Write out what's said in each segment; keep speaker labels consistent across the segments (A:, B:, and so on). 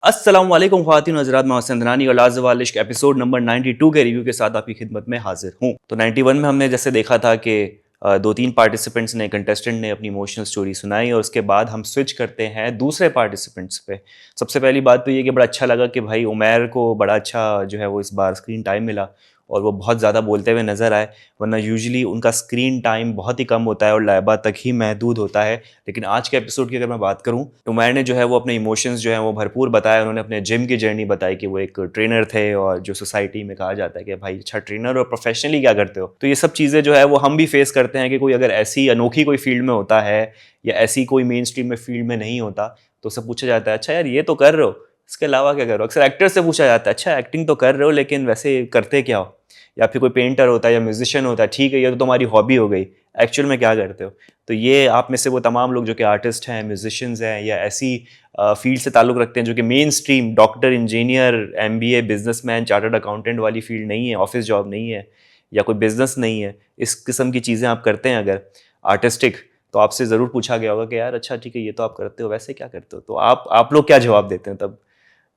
A: अस्सलाम वालेकुम ख़वातीन हज़रात, मैं हसन दनानी और लाज़वाल इश्क एपिसोड नंबर 92 के रिव्यू के साथ आपकी खिदमत में हाजिर हूँ। तो 91 में हमने जैसे देखा था कि दो तीन पार्टिसिपेंट्स ने कंटेस्टेंट ने अपनी इमोशनल स्टोरी सुनाई और उसके बाद हम स्विच करते हैं दूसरे पार्टिसिपेंट्स पे। सबसे पहली बात तो ये कि बड़ा अच्छा लगा कि भाई उमैर को बड़ा अच्छा जो है वो इस बार स्क्रीन टाइम मिला और वो बहुत ज़्यादा बोलते हुए नज़र आए, वरना यूजुअली उनका स्क्रीन टाइम बहुत ही कम होता है और लाइबा तक ही महदूद होता है। लेकिन आज के एपिसोड की अगर मैं बात करूँ, उमैर ने जो है वो अपने इमोशंस जो हैं वो भरपूर बताया। उन्होंने अपने जिम की जर्नी बताई कि वो एक ट्रेनर थे और जो सोसाइटी में कहा जाता है कि भाई अच्छा ट्रेनर और प्रोफेशनली क्या करते हो। तो ये सब चीज़ें जो है वो हम भी फेस करते हैं कि कोई अगर ऐसी अनोखी कोई फील्ड में होता है या ऐसी कोई मेन स्ट्रीम में फील्ड में नहीं होता तो सब पूछा जाता है अच्छा यार ये तो कर रहे हो, इसके अलावा क्या कर रहे हो। अक्सर एक्टर से पूछा जाता है अच्छा एक्टिंग तो कर रहे हो लेकिन वैसे करते क्या हो। या फिर कोई पेंटर होता है या म्यूजिशियन होता है, ठीक है ये तो तुम्हारी हॉबी हो गई, एक्चुअल में क्या करते हो। तो ये आप में से वो तमाम लोग जो कि आर्टिस्ट हैं, म्यूजिशियंस हैं या ऐसी फील्ड से ताल्लुक़ रखते हैं जो कि main stream doctor, engineer, MBA, businessman, chartered accountant वाली फील्ड नहीं है, ऑफिस जॉब नहीं है या कोई बिजनेस नहीं है, इस किस्म की चीज़ें आप करते हैं अगर आर्टिस्टिक, तो आपसे ज़रूर पूछा गया होगा कि यार अच्छा ठीक है ये तो आप करते हो, वैसे क्या करते हो। तो आप लोग क्या जवाब देते हैं तब।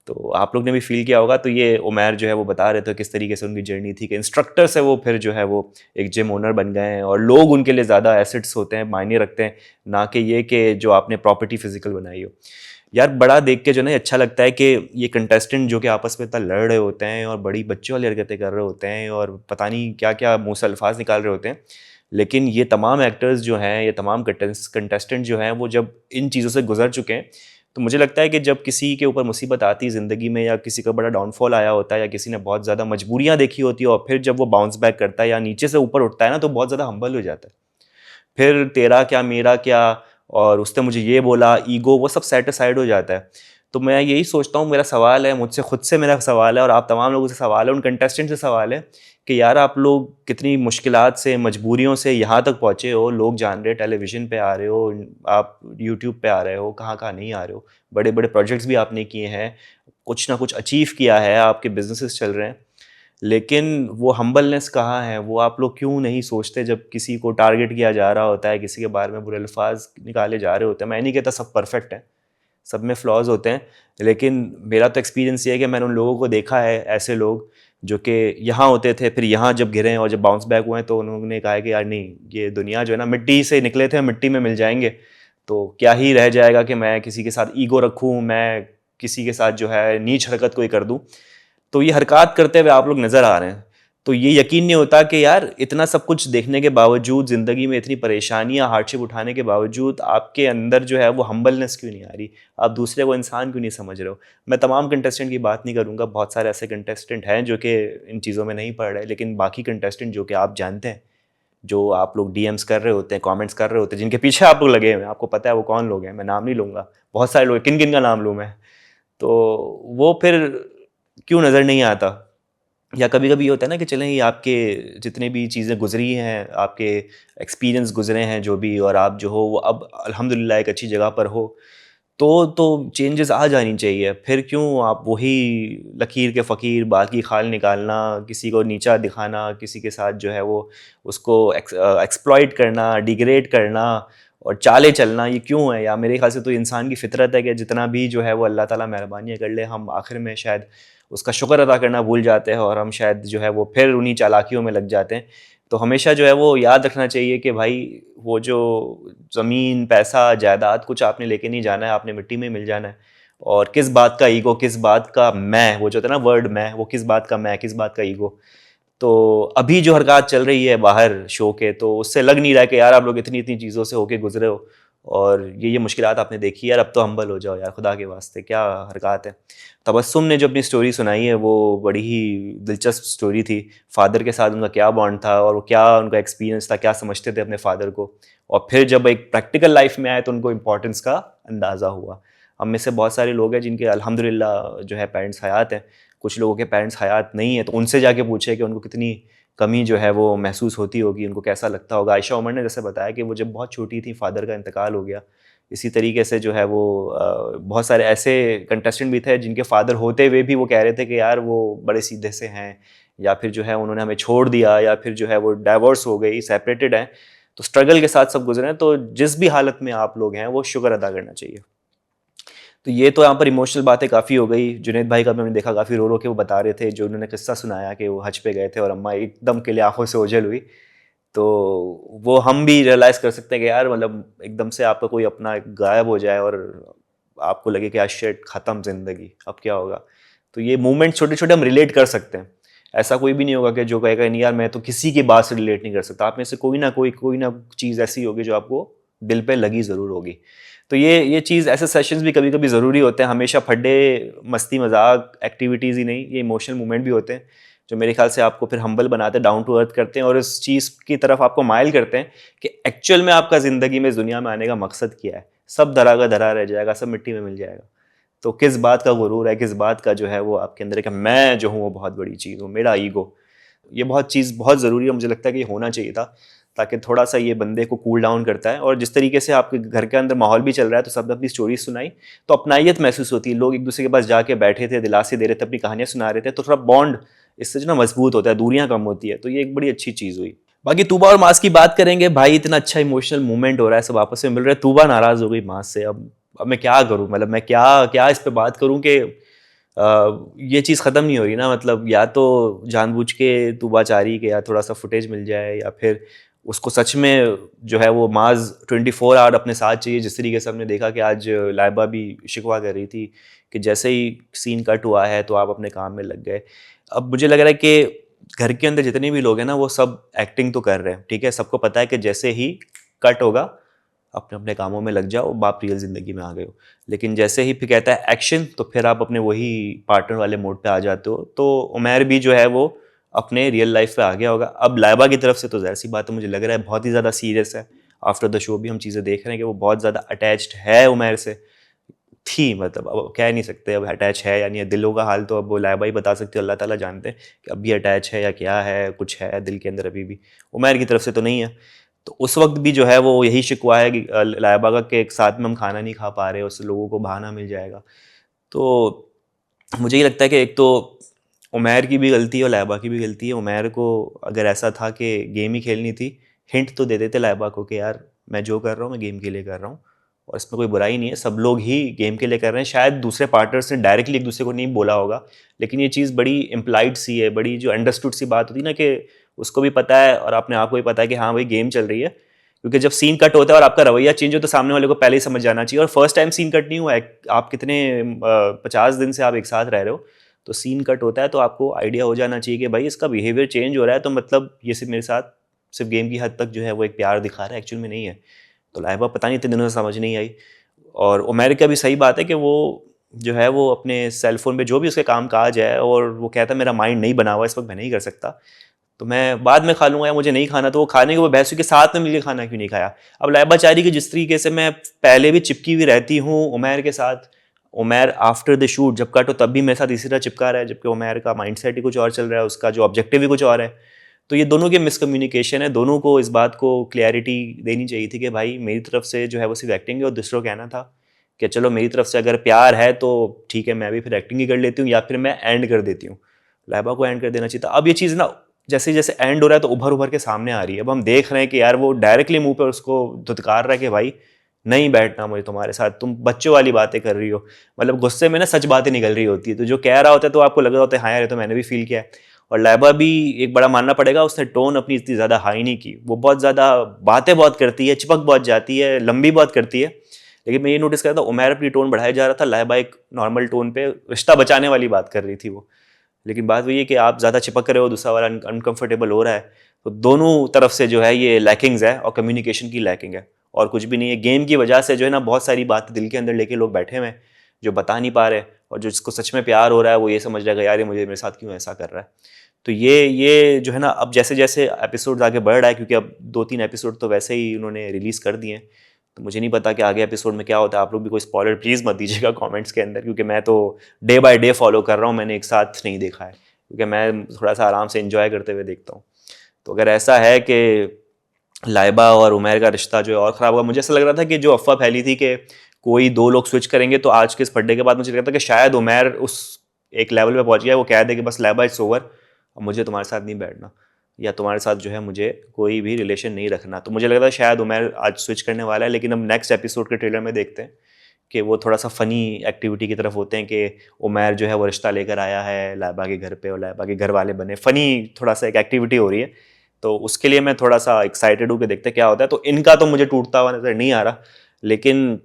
A: तो आप लोग ने भी फील किया होगा। तो ये उमैर जो है वो बता रहे थे किस तरीके से उनकी जर्नी थी कि इंस्ट्रक्टर से वो फिर जो है वो एक जिम ओनर बन गए हैं और लोग उनके लिए ज़्यादा एसेट्स होते हैं, मायने रखते हैं, ना कि ये कि जो आपने प्रॉपर्टी फिजिकल बनाई हो। यार बड़ा देख के जो ना अच्छा लगता है कि ये कंटेस्टेंट जो कि आपस में इतना लड़ रहे होते हैं और बड़ी बच्चों वाली हरकतें कर रहे होते हैं और पता नहीं क्या क्या मुँह से अल्फाज निकाल रहे होते हैं, लेकिन ये तमाम एक्टर्स जो हैं, ये तमाम कंटेस्टेंट जो हैं वो जब इन चीज़ों से गुजर चुके हैं, तो मुझे लगता है कि जब किसी के ऊपर मुसीबत आती है ज़िंदगी में या किसी का बड़ा डाउनफॉल आया होता है या किसी ने बहुत ज़्यादा मजबूरियाँ देखी होती है और फिर जब वो बाउंस बैक करता है या नीचे से ऊपर उठता है ना, तो बहुत ज़्यादा हम्बल हो जाता है। फिर तेरा क्या मेरा क्या और उसने मुझे ये बोला, ईगो वो सब सेट असाइड हो जाता है। तो मैं यही सोचता हूँ, मेरा सवाल है, मुझसे खुद से मेरा सवाल है और आप तमाम लोगों से सवाल है, उन कंटेस्टेंट से सवाल है कि यार आप लोग कितनी मुश्किलात से, मजबूरियों से यहाँ तक पहुँचे हो, लोग जान रहे, टेलीविज़न पे आ रहे हो, आप यूट्यूब पे आ रहे हो, कहाँ-कहाँ नहीं आ रहे हो। बड़े-बड़े प्रोजेक्ट्स भी आपने किए हैं, कुछ ना कुछ अचीव किया है, आपके बिज़नेसेस चल रहे हैं। लेकिन वो हम्बलनेस कहाँ है, वो आप लोग क्यों नहीं सोचते जब किसी को टारगेट किया जा रहा होता है, किसी के बारे में बुरे अल्फाज निकाले जा रहे होते हैं। मैं नहीं कहता सब परफेक्ट हैं, सब में फ्लॉज होते हैं, लेकिन मेरा तो एक्सपीरियंस ये है कि मैंने उन लोगों को देखा है, ऐसे लोग जो कि यहाँ होते थे, फिर यहाँ जब गिरे और जब बाउंस बैक हुए हैं तो उन्होंने कहा है कि यार नहीं, ये दुनिया जो है ना, मिट्टी से निकले थे, मिट्टी में मिल जाएंगे, तो क्या ही रह जाएगा कि मैं किसी के साथ ईगो रखूँ, मैं किसी के साथ जो है नीच हरकत कोई कर दूँ। तो ये हरकत करते हुए आप लोग नज़र आ रहे हैं। तो ये यकीन नहीं होता कि यार इतना सब कुछ देखने के बावजूद, ज़िंदगी में इतनी परेशानियाँ, हार्डशिप उठाने के बावजूद आपके अंदर जो है वो हम्बलनेस क्यों नहीं आ रही? आप दूसरे को इंसान क्यों नहीं समझ रहे हो? मैं तमाम कंटेस्टेंट की बात नहीं करूँगा, बहुत सारे ऐसे कंटेस्टेंट हैं जो कि इन चीज़ों में नहीं पड़ रहे, लेकिन बाकी कंटेस्टेंट जो कि आप जानते हैं, जो आप लोग डीएम्स कर रहे होते हैं, कमेंट्स कर रहे होते हैं, जिनके पीछे आप लोग लगे हुए हैं, आपको पता है वो कौन लोग हैं, मैं नाम नहीं लूँगा। बहुत सारे लोग, किन-किन का नाम लूँ मैं? तो वो फिर क्यों नज़र नहीं आता? या कभी-कभी ये होता है ना कि चलें ये आपके जितने भी चीज़ें गुज़री हैं, आपके एक्सपीरियंस गुज़रे हैं जो भी, और आप जो हो वो अब अल्हम्दुलिल्लाह एक अच्छी जगह पर हो, तो चेंजेस आ जानी चाहिए। फिर क्यों आप वही लकीर के फ़कीर, बाल की खाल निकालना, किसी को नीचा दिखाना, किसी के साथ जो है वो उसको एक्सप्लॉइट करना, डिग्रेड करना और चालें चलना, ये क्यों है? या मेरे ख़्याल से तो इंसान की फ़ितरत है कि जितना भी जो है वो अल्लाह ताला मेहरबानियाँ कर ले, हम आखिर में शायद उसका शुक्र अदा करना भूल जाते हैं और हम शायद जो है वो फिर उन्हीं चालाकियों में लग जाते हैं। तो हमेशा जो है वो याद रखना चाहिए कि भाई वो जो ज़मीन, पैसा, जायदाद कुछ आपने लेके नहीं जाना है, आपने मिट्टी में मिल जाना है। और किस बात का ईगो, किस बात का मैं, वो जो होता है ना वर्ड मैं, वो किस बात का मैं, किस बात का ईगो। तो अभी जो हरकत चल रही है बाहर शो के, तो उससे लग नहीं रहा है कि यार आप लोग इतनी-इतनी चीज़ों से होके गुज़रे हो और ये मुश्किलात आपने देखी यार, अब तो हम्बल हो जाओ यार, खुदा के वास्ते क्या हरकत है। तबस्सुम ने जो अपनी स्टोरी सुनाई है वो बड़ी ही दिलचस्प स्टोरी थी। फ़ादर के साथ उनका क्या बॉन्ड था और वो क्या उनका एक्सपीरियंस था, क्या समझते थे अपने फ़ादर को, और फिर जब एक प्रैक्टिकल लाइफ में आए तो उनको इम्पोर्टेंस का अंदाज़ा हुआ। हम में से बहुत सारे लोग हैं जिनके अल्हम्दुलिल्लाह जो है पेरेंट्स हयात हैं, कुछ लोगों के पेरेंट्स हयात नहीं है, तो उनसे जाके पूछे कि उनको कितनी कमी जो है वो महसूस होती होगी, उनको कैसा लगता होगा। आयशा उमर ने जैसे बताया कि वो जब बहुत छोटी थी फ़ादर का इंतकाल हो गया। इसी तरीके से जो है वो बहुत सारे ऐसे कंटेस्टेंट भी थे जिनके फ़ादर होते हुए भी वो कह रहे थे कि यार वो बड़े सीधे से हैं, या फिर जो है उन्होंने हमें छोड़ दिया, या फिर जो है वो डाइवोर्स हो गई, सेपरेटेड हैं। तो स्ट्रगल के साथ सब गुज़रे हैं, तो जिस भी हालत में आप लोग हैं वो शुक्र अदा करना चाहिए। तो ये तो यहाँ पर इमोशनल बातें काफ़ी हो गई। जुनैद भाई का भी मैंने देखा काफ़ी रो रो के वो बता रहे थे, जो उन्होंने किस्सा सुनाया कि वो हज पे गए थे और अम्मा एकदम के लिए आंखों से ओझल हुई। तो वो हम भी रियलाइज़ कर सकते हैं कि यार मतलब एकदम से आपका कोई अपना गायब हो जाए और आपको लगे कि आज शिट ख़त्म ज़िंदगी, अब क्या होगा। तो ये मूवमेंट छोटे छोटे हम रिलेट कर सकते हैं। ऐसा कोई भी नहीं होगा कि जो कहेगा नहीं यार मैं तो किसी की बात से रिलेट नहीं कर सकता। आप में से कोई ना चीज़ ऐसी होगी जो आपको दिल पे लगी ज़रूर होगी। तो ये चीज़, ऐसे सेशंस भी कभी कभी ज़रूरी होते हैं। हमेशा फड्डे मस्ती मजाक एक्टिविटीज़ ही नहीं, ये इमोशनल मूवमेंट भी होते हैं जो मेरे ख्याल से आपको फिर हम्बल बनाते हैं, डाउन टू अर्थ करते हैं और इस चीज़ की तरफ आपको माइल करते हैं कि एक्चुअल में आपका ज़िंदगी में इस दुनिया में आने का मकसद क्या है। सब धरा का धरा रह जाएगा, सब मिट्टी में मिल जाएगा। तो किस बात का गुरूर है, किस बात का जो है वो आपके अंदर है कि मैं जो हूँ वो बहुत बड़ी चीज़ हूँ, मेरा ईगो। ये बहुत चीज़ बहुत ज़रूरी है, मुझे लगता है कि ये होना चाहिए था, ताकि थोड़ा सा ये बंदे को कूल डाउन करता है। और जिस तरीके से आपके घर के अंदर माहौल भी चल रहा है, तो सब ने अपनी स्टोरी सुनाई, तो अपनाइयत महसूस होती है। लोग एक दूसरे के पास जाके बैठे थे, दिलासे दे रहे थे, अपनी कहानियाँ सुना रहे थे, तो थोड़ा बॉन्ड इससे जो ना मजबूत होता है, दूरियां कम होती है। तो ये एक बड़ी अच्छी चीज़ हुई। बाकी तूबा और मास की बात करेंगे, भाई इतना अच्छा इमोशनल मूवमेंट हो रहा है, सब आपस में मिल रहे हैं। तूबा नाराज हो गई मास से। अब मैं क्या करूं, मतलब मैं क्या क्या इस पे बात करूं कि ये चीज़ ख़त्म नहीं हो रही ना। मतलब या तो जानबूझ के तूबा चाह रही कि या थोड़ा सा फुटेज मिल जाए, या फिर उसको सच में जो है वो माज 24 आवर अपने साथ चाहिए। जिस तरीके से हमने देखा कि आज लाइबा भी शिकवा कर रही थी कि जैसे ही सीन कट हुआ है तो आप अपने काम में लग गए। अब मुझे लग रहा है कि घर के अंदर जितने भी लोग हैं ना, वो सब एक्टिंग तो कर रहे हैं, ठीक है। सबको पता है कि जैसे ही कट होगा अपने अपने कामों में लग जाओ, बाप रियल ज़िंदगी में आ गए हो। लेकिन जैसे ही फिर कहता है एक्शन, तो फिर आप अपने वही पार्टनर वाले मोड पे आ जाते हो। तो उमैर भी जो है वो अपने रियल लाइफ पे आ गया होगा। अब लाइबा की तरफ से तो ज़ाहिर सी बात है, मुझे लग रहा है बहुत ही ज़्यादा सीरियस है। आफ्टर द शो भी हम चीज़ें देख रहे हैं कि वो बहुत ज़्यादा अटैच्ड है उमैर से, थी। मतलब अब कह नहीं सकते अब अटैच है या नहीं है। दिलों का हाल तो अब वो लाइबा ही बता सकते हो, अल्लाह ताला जानते हैं कि अब भी अटैच है या क्या है, कुछ है दिल के अंदर अभी भी। उमैर की तरफ से तो नहीं है। तो उस वक्त भी जो है वो यही शिकवा है कि लाइबा का कि एक साथ में हम खाना नहीं खा पा रहे, उससे लोगों को बहाना मिल जाएगा। तो मुझे ये लगता है कि एक तो उमैर की भी गलती है और लाइबा की भी गलती है। उमैर को अगर ऐसा था कि गेम ही खेलनी थी, हिंट तो दे देते लाइबा को कि यार मैं जो कर रहा हूँ मैं गेम के लिए कर रहा हूँ और इसमें कोई बुराई नहीं है, सब लोग ही गेम के लिए कर रहे हैं। शायद दूसरे पार्टनर्स ने डायरेक्टली एक दूसरे को नहीं बोला होगा, लेकिन ये चीज़ बड़ी इम्प्लाइड सी है, बड़ी जो अंडरस्टूड सी बात होती है ना, कि उसको भी पता है और अपने आप को भी पता है कि हाँ भाई गेम चल रही है। क्योंकि जब सीन कट होता है और आपका रवैया चेंज हो तो सामने वाले को पहले ही समझ जाना चाहिए। और फर्स्ट टाइम सीन कट नहीं हुआ है, आप कितने 50 दिन से आप एक साथ रह रहे हो, तो सीन कट होता है तो आपको आइडिया हो जाना चाहिए कि भाई इसका बिहेवियर चेंज हो रहा है, तो मतलब ये सिर्फ मेरे साथ सिर्फ गेम की हद तक जो है वो एक प्यार दिखा रहा है, एक्चुअल में नहीं है। तो लाइबा पता नहीं इतने दिनों से समझ नहीं आई। और उमैर का भी सही बात है कि वो जो है वो अपने सेल फोन पे जो भी उसके काम काज है, और वो कहता है मेरा माइंड नहीं बना हुआ इस वक्त, मैं नहीं कर सकता, तो मैं बाद में खा लूंगा या मुझे नहीं खाना। तो वो खाने के वो बहस के साथ में मिलकर खाना क्यों नहीं खाया। अब लाइबा चाह रही कि जिस तरीके से मैं पहले भी चिपकी हुई रहती हूँ उमैर के साथ, उमैर आफ्टर द शूट जब कट हो तब भी मेरे साथ इसी तरह चिपका रहा है, जबकि उमैर का माइंडसेट ही कुछ और चल रहा है, उसका जो ऑब्जेक्टिव ही कुछ और है। तो ये दोनों की मिसकम्युनिकेशन है। दोनों को इस बात को क्लैरिटी देनी चाहिए थी कि भाई मेरी तरफ से जो है वो सिर्फ एक्टिंग है, और दूसरों को कहना था कि चलो मेरी तरफ से अगर प्यार है तो ठीक है, मैं भी फिर एक्टिंग ही कर लेती हूँ या फिर मैं एंड कर देती हूँ। लाइबा को एंड कर देना चाहिए था। अब ये चीज़ ना जैसे जैसे एंड हो रहा है तो उभर उभर के सामने आ रही है। अब हम देख रहे हैं कि यार वो डायरेक्टली मुंह पे उसको धुतकार रहा है कि भाई नहीं बैठना मुझे तुम्हारे साथ, तुम बच्चों वाली बातें कर रही हो। मतलब गुस्से में ना सच बातें निकल रही होती है, तो जो कह रहा होता है तो आपको लग रहा होता है हाँ यार तो मैंने भी फील किया है। और लाइबा भी एक बड़ा मानना पड़ेगा, उसने टोन अपनी इतनी ज़्यादा हाई नहीं की। वो बहुत ज़्यादा बातें बहुत करती है, चिपक बहुत जाती है, लंबी बहुत करती है। लेकिन मैं ये नोटिस कर रहा था उमैर अपनी टोन बढ़ाया जा रहा था, लाइबा एक नॉर्मल टोन पे रिश्ता बचाने वाली बात कर रही थी वो। लेकिन बात वही है कि आप ज़्यादा चिपक रहे हो, दूसरा वाला अनकंफर्टेबल हो रहा है, तो दोनों तरफ से जो है ये लैकिंग्स है और कम्युनिकेशन की लैकिंग है, और कुछ भी नहीं है। गेम की वजह से जो है ना बहुत सारी बातें दिल के अंदर लेके लोग बैठे हुए हैं जो बता नहीं पा रहे, और जो जिसको सच में प्यार हो रहा है वो ये समझ रहा है यार ये मुझे मेरे साथ क्यों ऐसा कर रहा है। तो ये जो है ना अब जैसे जैसे एपिसोड आगे बढ़ रहा है, क्योंकि अब 2-3 एपिसोड तो वैसे ही उन्होंने रिलीज़ कर दिए हैं, तो मुझे नहीं पता कि आगे एपिसोड में क्या होता है। आप लोग भी कोई स्पॉइलर प्लीज़ मत दीजिएगा कमेंट्स के अंदर, क्योंकि मैं तो डे बाय डे फॉलो कर रहा हूँ, मैंने एक साथ नहीं देखा है, क्योंकि मैं थोड़ा सा आराम से एंजॉय करते हुए देखता हूँ। तो अगर ऐसा है कि लाइबा और उमैर का रिश्ता जो है और ख़राब होगा, मुझे ऐसा लग रहा था कि जो अफवाह फैली थी कि कोई 2 लोग स्विच करेंगे, तो आज के इस बर्थडे के बाद मुझे लग रहा था कि शायद उमैर उस एक लेवल पे पहुंच गया, वो कह दे कि बस लाइबा इट्स ओवर, अब मुझे तुम्हारे साथ नहीं बैठना या तुम्हारे साथ जो है मुझे कोई भी रिलेशन नहीं रखना। तो मुझे लग रहा था शायद उमैर आज स्विच करने वाला है, लेकिन अब नेक्स्ट एपिसोड के ट्रेलर में देखते हैं कि वो थोड़ा सा फ़नी एक्टिविटी की तरफ होते हैं कि उमैर जो है वो रिश्ता लेकर आया है लाइबा के घर पे और लाइबा के घर वाले बने, फ़नी थोड़ा सा एक एक्टिविटी हो रही है। तो उसके लिए मैं थोड़ा सा एक्साइटेड हूँ कि देखते क्या होता है। तो इनका तो मुझे टूटता हुआ नज़र नहीं आ रहा, लेकिन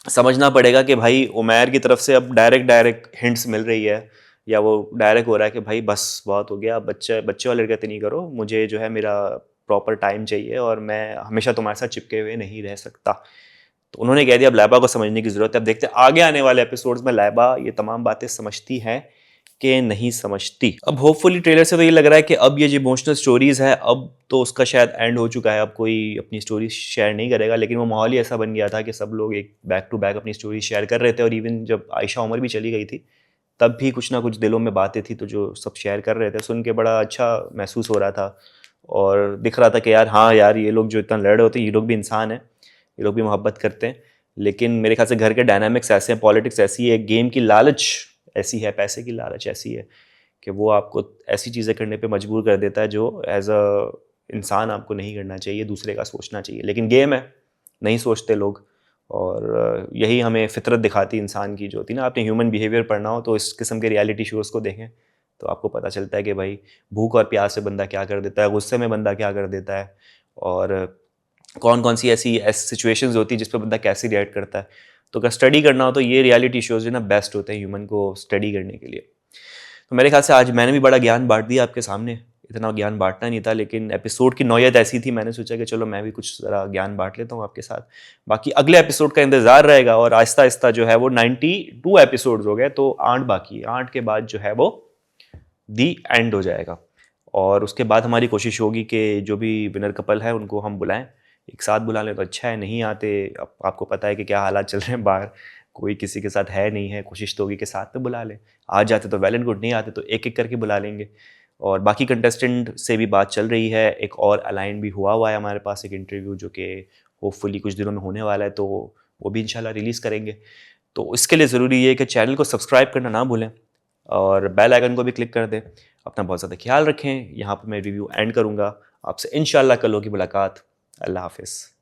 A: समझना पड़ेगा कि भाई उमैर की तरफ से अब डायरेक्ट हिंट्स मिल रही है, या वो डायरेक्ट हो रहा है कि भाई बस बहुत हो गया, बच्चे बच्चे वाली हरकतें नहीं करो, मुझे जो है मेरा प्रॉपर टाइम चाहिए और मैं हमेशा तुम्हारे साथ चिपके हुए नहीं रह सकता। तो उन्होंने कह दिया अब लाइबा को समझने की ज़रूरत है। अब देखते हैं आगे आने वाले एपिसोड्स में लाइबा ये तमाम बातें समझती है कि नहीं समझती। अब होपफुली ट्रेलर से तो ये लग रहा है कि अब ये जो इमोशनल स्टोरीज़ है अब तो उसका शायद एंड हो चुका है, अब कोई अपनी स्टोरी शेयर नहीं करेगा। लेकिन वो माहौल ही ऐसा बन गया था कि सब लोग एक बैक टू बैक अपनी स्टोरी शेयर कर रहे थे, और इवन जब आयशा उमर भी चली गई थी तब भी कुछ ना कुछ दिलों में बातें थी, तो जो सब शेयर कर रहे थे सुन के बड़ा अच्छा महसूस हो रहा था। और दिख रहा था कि यार हाँ यार, ये लोग जो इतना लड़ रहे होते हैं ये लोग भी इंसान हैं, ये लोग भी मोहब्बत करते हैं। लेकिन मेरे ख्याल से घर के डायनामिक्स ऐसे हैं, पॉलिटिक्स ऐसी है, गेम की लालच ऐसी है, पैसे की लालच ऐसी है कि वो आपको ऐसी चीज़ें करने पे मजबूर कर देता है जो एज अ इंसान आपको नहीं करना चाहिए, दूसरे का सोचना चाहिए। लेकिन गेम है, नहीं सोचते लोग। और यही हमें फितरत दिखाती इंसान की जो होती है ना। आपने ह्यूमन बिहेवियर पढ़ना हो तो इस किस्म के रियलिटी शोज़ को देखें तो आपको पता चलता है कि भाई भूख और प्यास से बंदा क्या कर देता है, गुस्से में बंदा क्या कर देता है, और कौन कौन सी ऐसी सिचुएशंस होती है जिस पर बंदा कैसे रिएक्ट करता है। तो अगर स्टडी करना हो तो ये रियलिटी शोज़ जो ना बेस्ट होते हैं ह्यूमन को स्टडी करने के लिए। तो मेरे ख्याल से आज मैंने भी बड़ा ज्ञान बांट दिया आपके सामने। इतना ज्ञान बांटना नहीं था, लेकिन एपिसोड की नौयत ऐसी थी, मैंने सोचा कि चलो मैं भी कुछ ज़रा ज्ञान बांट लेता हूँ आपके साथ। बाकी अगले एपिसोड का इंतज़ार रहेगा, और आहिस्ता आहिस्ता जो है वो 92 एपिसोड्स हो गए, तो 8 बाकी है। 8 के बाद जो है वो दी एंड हो जाएगा, और उसके बाद हमारी कोशिश होगी कि जो भी विनर कपल है उनको हम बुलाएं, एक साथ बुला लें तो अच्छा है। नहीं आते, अब आपको पता है कि क्या हालात चल रहे हैं बाहर, कोई किसी के साथ है नहीं है, कोशिश तो होगी कि साथ में बुला लें। आ जाते तो वेल एंड गुड, नहीं आते तो एक एक करके बुला लेंगे। और बाकी कंटेस्टेंट से भी बात चल रही है, एक और अलाइन भी हुआ है हमारे पास, एक इंटरव्यू जो कि होपफुली कुछ दिनों में होने वाला है, तो वो भी इंशाल्लाह रिलीज़ करेंगे। तो इसके लिए ज़रूरी है कि चैनल को सब्सक्राइब करना ना भूलें और बेल आइकन को भी क्लिक कर दें। अपना बहुत ज़्यादा ख्याल रखें। यहाँ पर मैं रिव्यू एंड करूँगा। आपसे इंशाल्लाह कल होगी मुलाकात। अल्लाह हाफ़िज़।